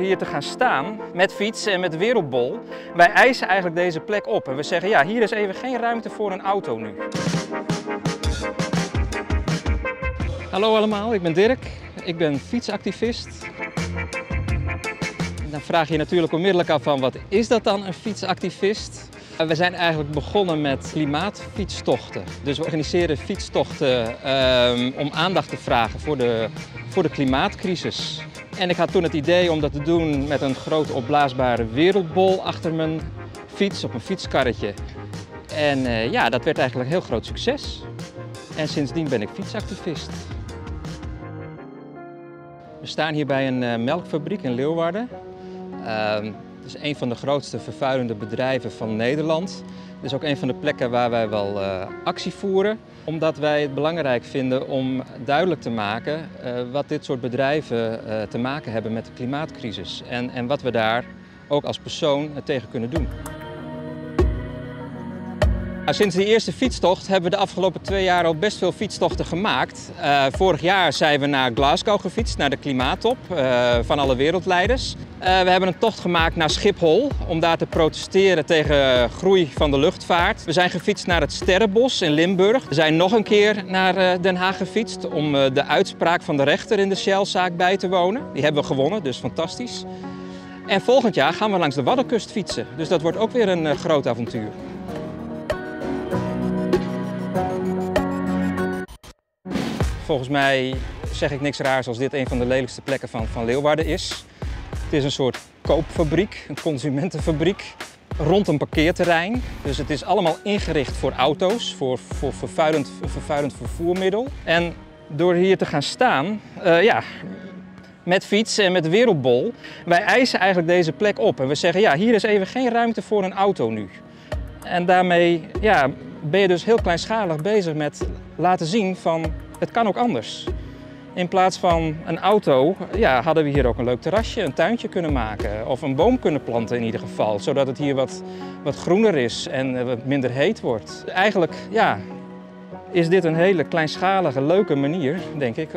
hier te gaan staan met fiets en met wereldbol, wij eisen eigenlijk deze plek op. En we zeggen, ja, hier is even geen ruimte voor een auto nu. Hallo allemaal, ik ben Dirk. Ik ben fietsactivist. Dan vraag je je natuurlijk onmiddellijk af van, wat is dat dan, een fietsactivist? We zijn eigenlijk begonnen met klimaatfietstochten. Dus we organiseren fietstochten om aandacht te vragen voor de klimaatcrisis. En ik had toen het idee om dat te doen met een groot opblaasbare wereldbol achter mijn fiets, op een fietskarretje. En ja, dat werd eigenlijk een heel groot succes. En sindsdien ben ik fietsactivist. We staan hier bij een melkfabriek in Leeuwarden. Het is een van de grootste vervuilende bedrijven van Nederland. Het is ook een van de plekken waar wij wel actie voeren. Omdat wij het belangrijk vinden om duidelijk te maken wat dit soort bedrijven te maken hebben met de klimaatcrisis. En wat we daar ook als persoon tegen kunnen doen. Sinds die eerste fietstocht hebben we de afgelopen 2 jaar al best veel fietstochten gemaakt. Vorig jaar zijn we naar Glasgow gefietst, naar de klimaattop van alle wereldleiders. We hebben een tocht gemaakt naar Schiphol om daar te protesteren tegen groei van de luchtvaart. We zijn gefietst naar het Sterrenbos in Limburg. We zijn nog een keer naar Den Haag gefietst om de uitspraak van de rechter in de Shell-zaak bij te wonen. Die hebben we gewonnen, dus fantastisch. En volgend jaar gaan we langs de Waddenkust fietsen. Dus dat wordt ook weer een groot avontuur. Volgens mij zeg ik niks raars als dit een van de lelijkste plekken van Leeuwarden is. Het is een soort koopfabriek, een consumentenfabriek, rond een parkeerterrein. Dus het is allemaal ingericht voor auto's, voor vervuilend vervoermiddel. En door hier te gaan staan, ja, met fiets en met wereldbol, wij eisen eigenlijk deze plek op. En we zeggen, ja, hier is even geen ruimte voor een auto nu. En daarmee ja, ben je dus heel kleinschalig bezig met laten zien van, het kan ook anders. In plaats van een auto ja, hadden we hier ook een leuk terrasje, een tuintje kunnen maken. Of een boom kunnen planten in ieder geval. Zodat het hier wat groener is en wat minder heet wordt. Eigenlijk ja, is dit een hele kleinschalige, leuke manier, denk ik,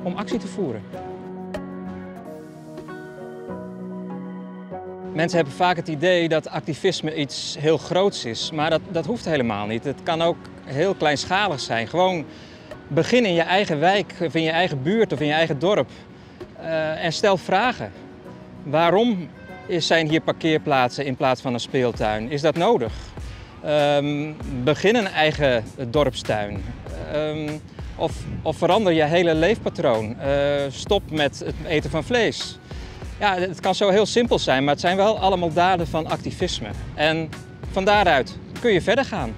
om actie te voeren. Mensen hebben vaak het idee dat activisme iets heel groots is. Maar dat hoeft helemaal niet. Het kan ook heel kleinschalig zijn. Gewoon begin in je eigen wijk, of in je eigen buurt of in je eigen dorp en stel vragen. Waarom zijn hier parkeerplaatsen in plaats van een speeltuin? Is dat nodig? Begin een eigen dorpstuin. Of verander je hele leefpatroon. Stop met het eten van vlees. Ja, het kan zo heel simpel zijn, maar het zijn wel allemaal daden van activisme. En van daaruit kun je verder gaan.